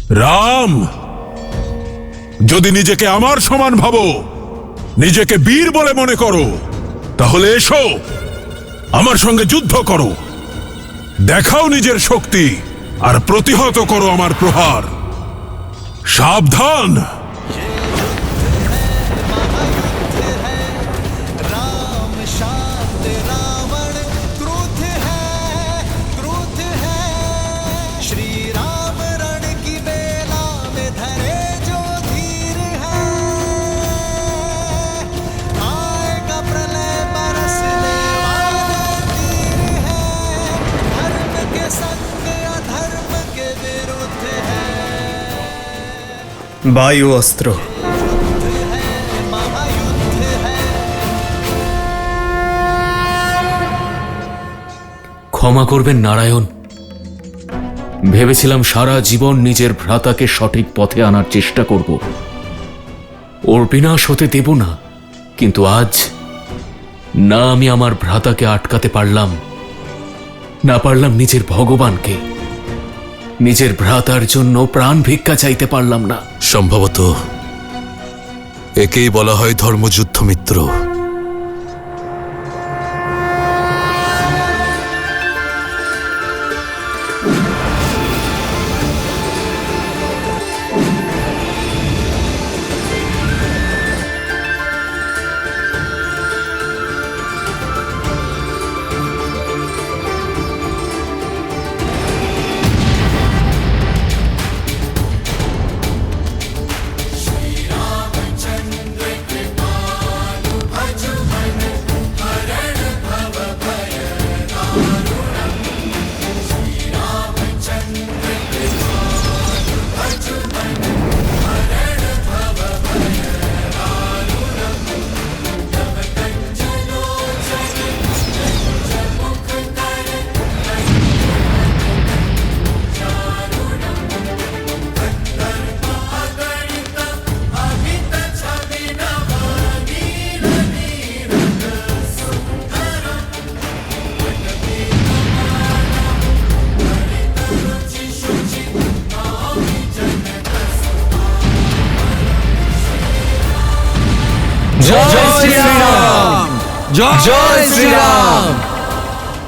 রাম, যদি নিজেকে আমার সমান ভাবো, নিজেকে বীর বলে মনে করো, তাহলে এসো আমার সঙ্গে যুদ্ধ করো। দেখাও নিজের শক্তি আর প্রতিহত করো আমার প্রহার। সাবধান। বায়ু অস্ত্র। ক্ষমা করবেন নারায়ণ, ভেবেছিলাম সারা জীবন নিজের ভ্রাতাকে সঠিক পথে আনার চেষ্টা করব, ওর বিনাশ হতে দেব না। কিন্তু আজ না আমি আমার ভ্রাতাকে আটকাতে পারলাম, না পারলাম নিজের ভগবানকে, নিজের ভ্রাতার জন্য প্রাণ ভিক্ষা চাইতে পারলাম না। সম্ভবত একেই বলা হয় ধর্মযুদ্ধ মিত্র। জয় শ্রীরাম, জয় শ্রীরাম,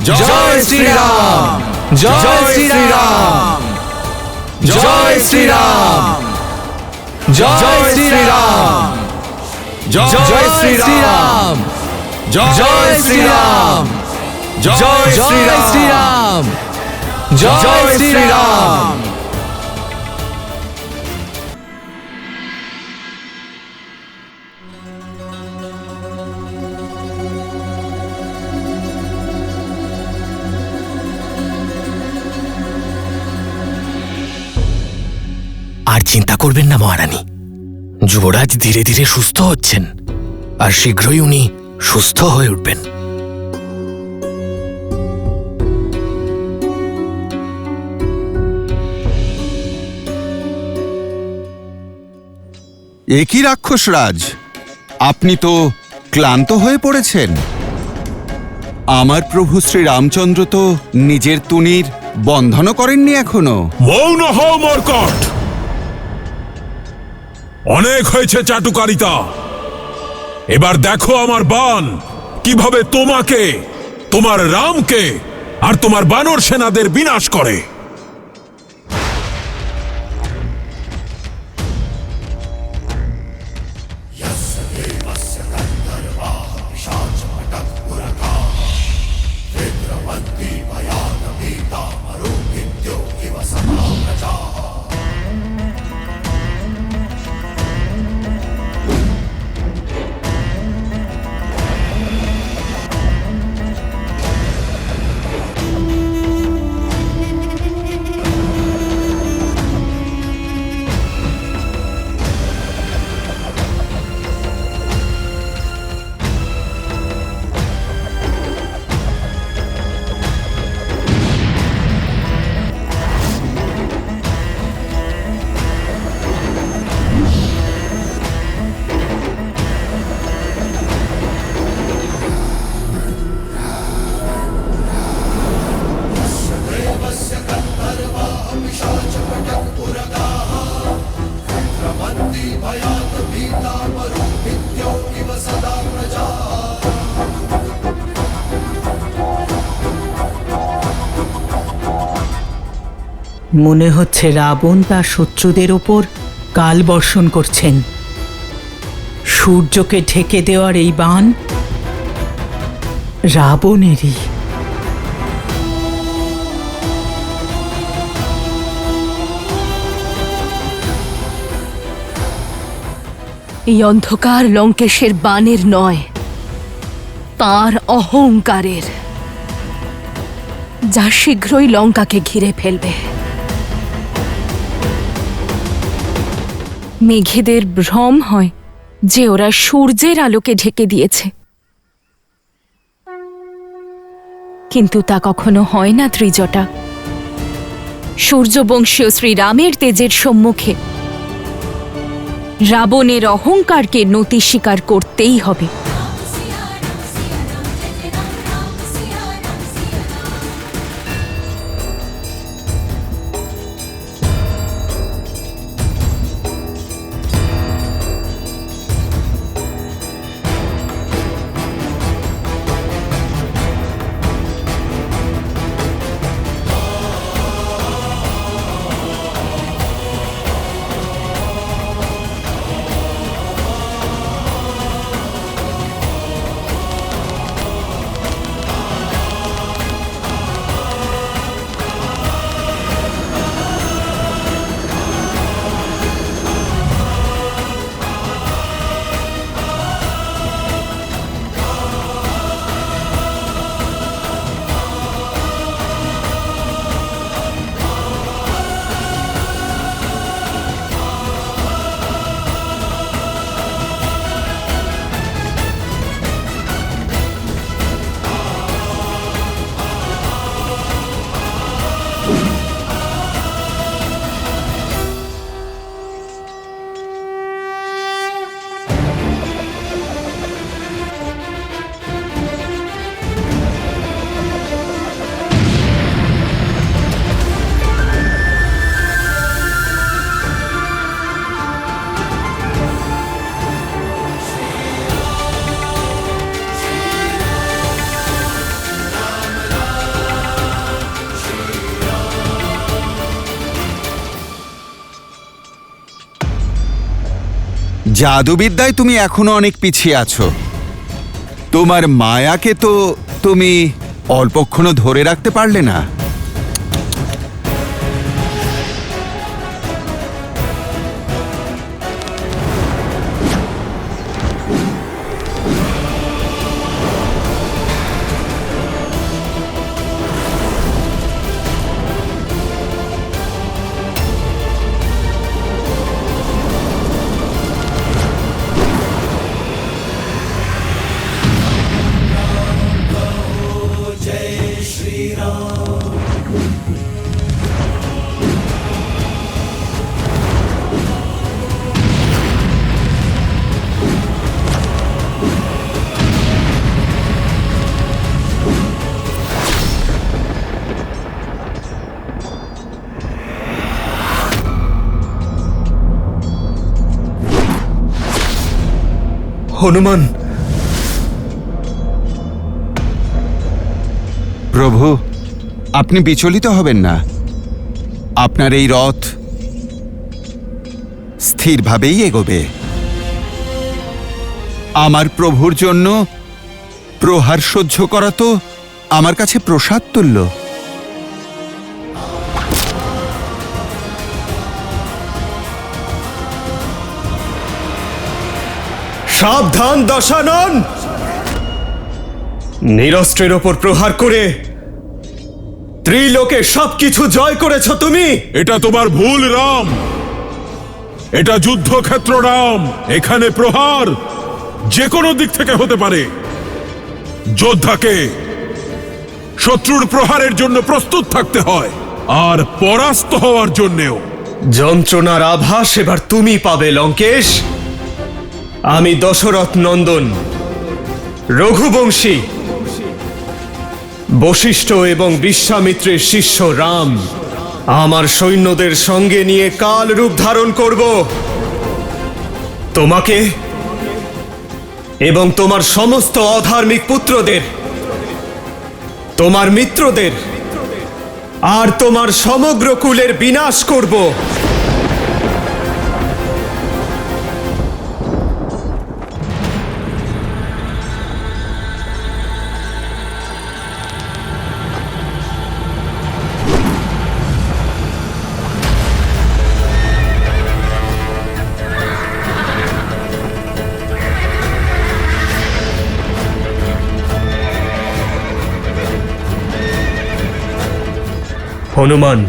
জয় শ্রীরাম, জয় শ্রীরাম, জয় শ্রীরাম, জয় শ্রীরাম, জয় শ্রীরাম, জয় শ্রীরাম, জয় শ্রীরাম, জয় শ্রীরাম। আর চিন্তা করবেন না মহারানী, যুবরাজ ধীরে ধীরে সুস্থ হচ্ছেন, আর শীঘ্রই উনি সুস্থ হয়ে উঠবেন। একই রাক্ষসরাজ, আপনি তো ক্লান্ত হয়ে পড়েছেন। আমার প্রভু শ্রী রামচন্দ্র তো নিজের তুনির বন্ধনও করেননি এখনো। মৌন হও মর্কট, অনেক হয়েছে চাটুকারিতা। এবার দেখো আমার বাণ কিভাবে তোমাকে, তোমার রামকে আর তোমার বানর সেনাদের বিনাশ করে। মনে হচ্ছে রাবণ তার শত্রুদের ওপর কাল বর্ষণ করছেন। সূর্যকে ঢেকে দেওয়ার এই বাণ রাবণেরই। এই অন্ধকার লঙ্কেশের বাণের নয়, তার অহংকারের, যা শীঘ্রই লঙ্কাকে ঘিরে ফেলবে। মেঘেদের ভ্রম হয় যে ওরা সূর্যের আলোকে ঢেকে দিয়েছে, কিন্তু তা কখনো হয় না ত্রিজটা। সূর্যবংশীয় শ্রীরামের তেজের সম্মুখে রাবণের অহংকারকে নতি স্বীকার করতেই হবে। জাদুবিদ্যায় তুমি এখনো অনেক পিছিয়ে আছো। তোমার মায়াকে তো তুমি অল্পক্ষণও ধরে রাখতে পারলে না। হনুমান, প্রভু, আপনি বিচলিত হবেন না। আপনার এই রথ স্থিরভাবেই এগোবে। আমার প্রভুর জন্য প্রহার সহ্য করা তো আমার কাছে প্রসাদ তুল্য। সাবধান দশানন! নিরস্ত্রের ওপর প্রহার করে ত্রিলোকে সবকিছু জয় করেছ তুমি। এটা তোমার ভুল রাম। এটা যুদ্ধক্ষেত্র রাম। এখানে প্রহার যে কোনো দিক থেকে হতে পারে। যোদ্ধাকে শত্রুর প্রহারের জন্য প্রস্তুত থাকতে হয়, আর পরাস্ত হওয়ার জন্যেও। যন্ত্রণার আভাস এবার তুমি পাবে লঙ্কেশ। আমি দশরথ নন্দন, রঘুবংশী, বশিষ্ঠ এবং বিশ্বামিত্রের শিষ্য রাম আমার সৈন্যদের সঙ্গে নিয়ে কাল রূপ ধারণ করব। তোমাকে এবং তোমার সমস্ত অধার্মিক পুত্রদের, তোমার মিত্রদের আর তোমার সমগ্র কুলের বিনাশ করব। হনুমান,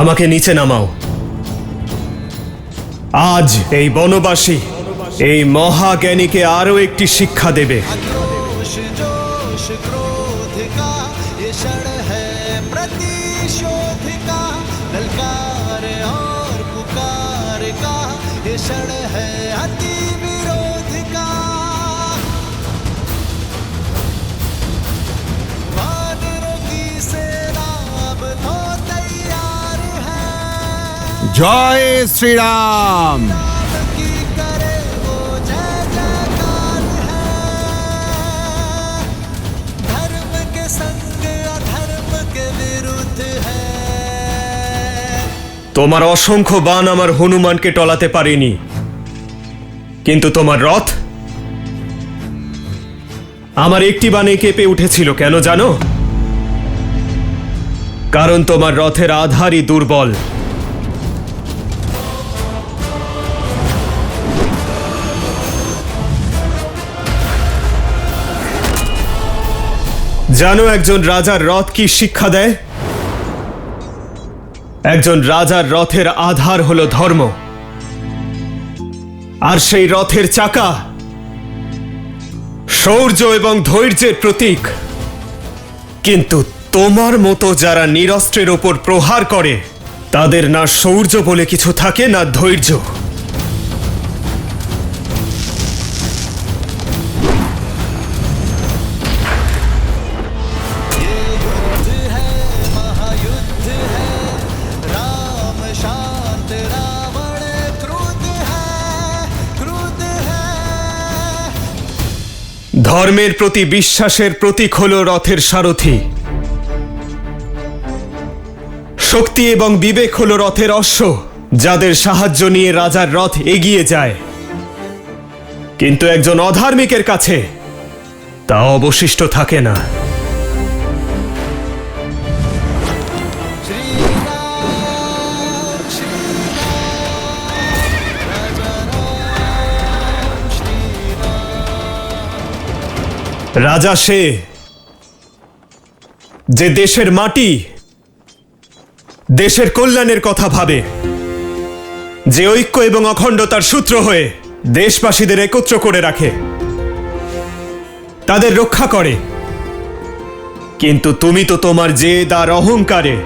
আমাকে নিচে নামাও। আজ এই বনবাসী এই মহাজ্ঞানীকে আরো একটি শিক্ষা দেবে। जोश जोश क्रोध का ये क्षण है प्रतिशोध का ललकार और पुकार का ये क्षण है अति विरोध का वानरों की सेना अब तो तैयार है জয় শ্রীরাম। की करे वो जय जयकार है धर्म के संग अधर्म के विरुद्ध है তোমার অসংখ্য বাণ আমার হনুমানকে টলাতে পারেনি, কিন্তু তোমার রথ আমার একটি বাণে কেঁপে উঠেছিল। কেন জানো? কারণ তোমার রথের আধারই দুর্বল। জানো একজন রাজার রথ কি শিক্ষা দেয়? একজন রাজার রথের আধার হলো ধর্ম, আর সেই রথের চাকা শৌর্য এবং ধৈর্যের প্রতীক। কিন্তু তোমার মতো যারা নিরস্ত্রের ওপর প্রহার করে, তাদের না শৌর্য বলে কিছু থাকে, না ধৈর্য। युद्ध है महायुद्ध है राम शांत रावण क्रुद्ध है ধর্মের প্রতি বিশ্বাসের প্রতীক হল রথের সারথি। শক্তি এবং বিবেক হল রথের অশ্ব, যাদের সাহায্য নিয়ে রাজার রথ এগিয়ে যায়। কিন্তু একজন অধার্মিকের কাছে তা অবশিষ্ট থাকে না। श्री राम राजा राम श्री राम রাজা সে যে দেশের মাটি, দেশের কল্যাণের কথা ভাবে, যে ঐক্য এবং অখণ্ডতার সূত্র হয়ে দেশবাসীদের একত্র করে রাখে, তাদের রক্ষা করে। কিন্তু তুমি তো তোমার জেদ আর অহংকারে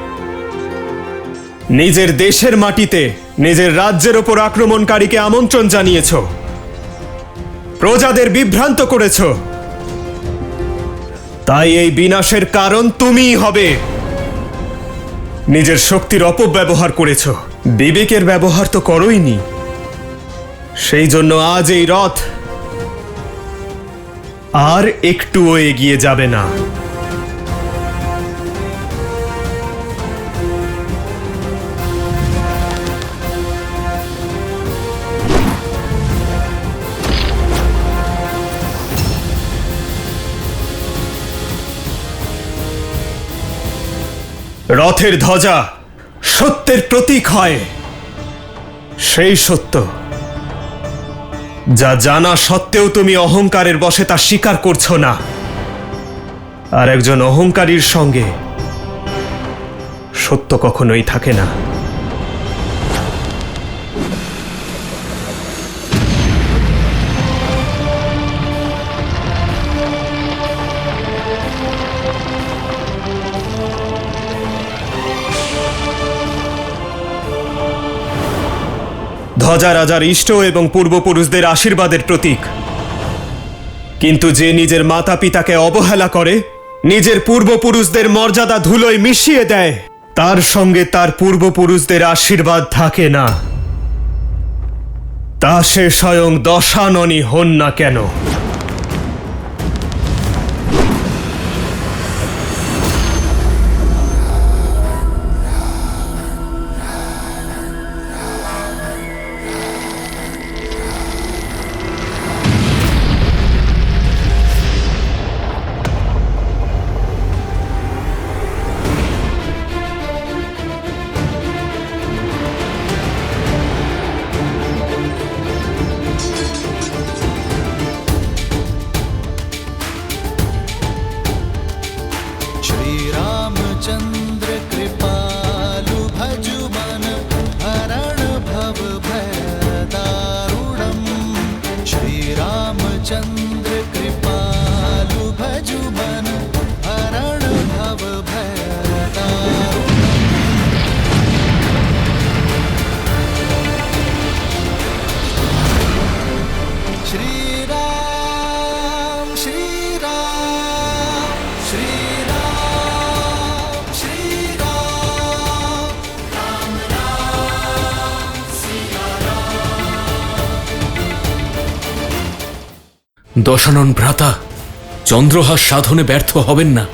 নিজের দেশের মাটিতে নিজের রাজ্যের ওপর আক্রমণকারীকে আমন্ত্রণ জানিয়েছ, প্রজাদের বিভ্রান্ত করেছ। তাই এই বিনাশের কারণ তুমিই হবে। নিজের শক্তির অপব্যবহার করেছ, বিবেকের ব্যবহার তো করোইনি। সেই জন্য আজ এই রথ আর একটুও এগিয়ে যাবে না। রথের ধ্বজা সত্যের প্রতীক হয়, সেই সত্য যা জানা সত্ত্বেও তুমি অহংকারের বশে তা স্বীকার করছো না। আর একজন অহংকারীর সঙ্গে সত্য কখনোই থাকে না। ধ্বজা রাজার ইষ্ট এবং পূর্বপুরুষদের আশীর্বাদের প্রতীক। কিন্তু যে নিজের মাতা পিতাকে অবহেলা করে, নিজের পূর্বপুরুষদের মর্যাদা ধুলোয় মিশিয়ে দেয়, তার সঙ্গে তার পূর্বপুরুষদের আশীর্বাদ থাকে না। তা সে স্বয়ং দশাননই হন না কেন। দশানন ভ্রাতা চন্দ্রহাস সাধনে ব্যর্থ হবেন না।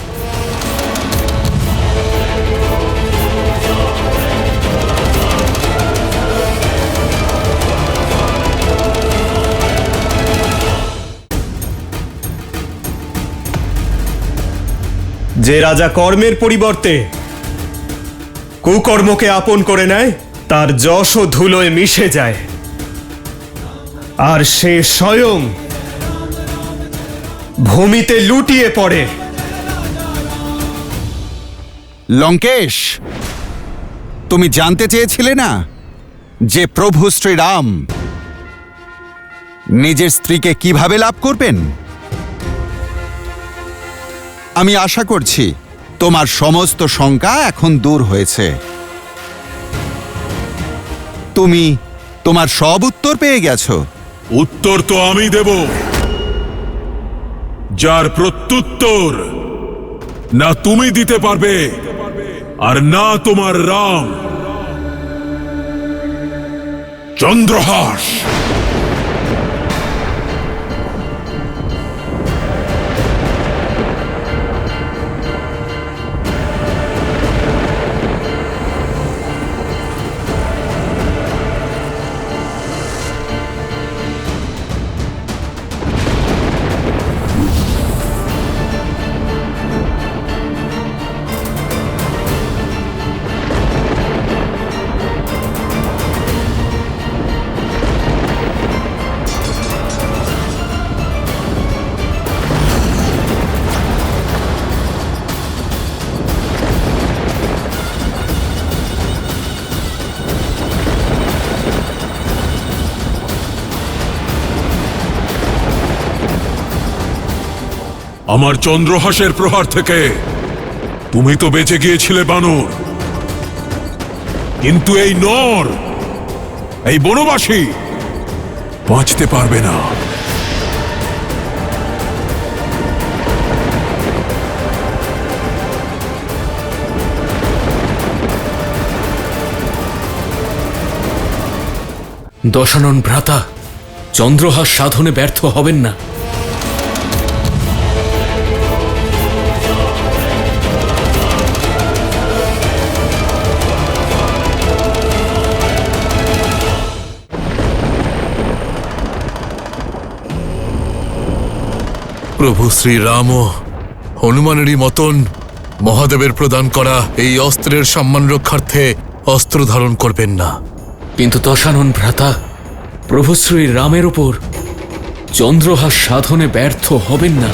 যে রাজা কর্মের পরিবর্তে কুকর্মকে আপন করে নেয় তার যশ ও ধুলোয় মিশে যায়, আর সে স্বয়ং ভূমিতে লুটিয়ে পড়ে। লঙ্কেশ, তুমি জানতে চেয়েছিলে না যে প্রভু শ্রীরাম নিজের স্ত্রীকে কিভাবে লাভ করবেন? আমি আশা করছি তোমার সমস্ত শঙ্কা এখন দূর হয়েছে। তুমি তোমার সব উত্তর পেয়ে গেছো। উত্তর তো আমি দেব, যার প্রত্যুত্তর না তুমি দিতে পারবে আর না তোমার রাম। চন্দ্রহাস। আমার চন্দ্রহাসের প্রহার থেকে তুমি তো বেঁচে গিয়েছিলে বানর, কিন্তু এই নর, এই বনবাসী বাঁচতে পারবে না। দশানন ভ্রাতা চন্দ্রহাস সাধনে ব্যর্থ হবেন না। প্রভু শ্রীরাম ও হনুমানেরই মতন মহাদেবের প্রদান করা এই অস্ত্রের সম্মান রক্ষার্থে অস্ত্র ধারণ করবেন না। কিন্তু দশানন ভ্রাতা প্রভু শ্রী রামের উপর চন্দ্রহাস সাধনে ব্যর্থ হবেন না।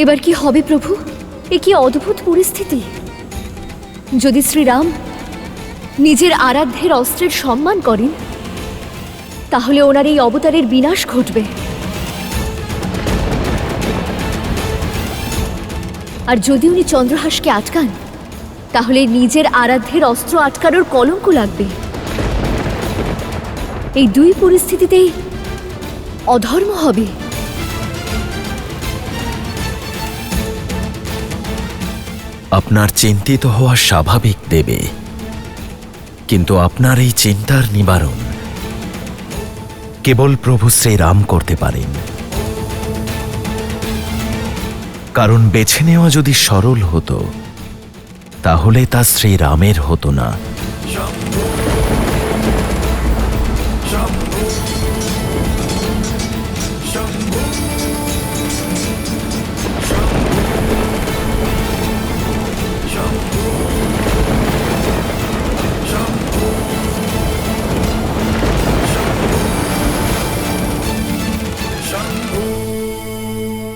এবার কি হবে প্রভু? এ কি অদ্ভুত পরিস্থিতি! যদি শ্রীরাম নিজের আরাধ্যের অস্ত্রের সম্মান করেন, তাহলে ওনার এই অবতারের বিনাশ ঘটবে। আর যদি উনি চন্দ্রহাসকে আটকান, তাহলে নিজের আরাধ্যের অস্ত্র আটকানোর কলঙ্ক লাগবে। এই দুই পরিস্থিতিতেই অধর্ম হবে। আপনার চিন্তিত হওয়া স্বাভাবিক দেবে, কিন্তু আপনার এই চিন্তার নিবারণ কেবল প্রভু শ্রীরাম করতে পারেন। কারণ বেছে নেওয়া যদি সরল হতো, তাহলে তা শ্রীরামের হতো না।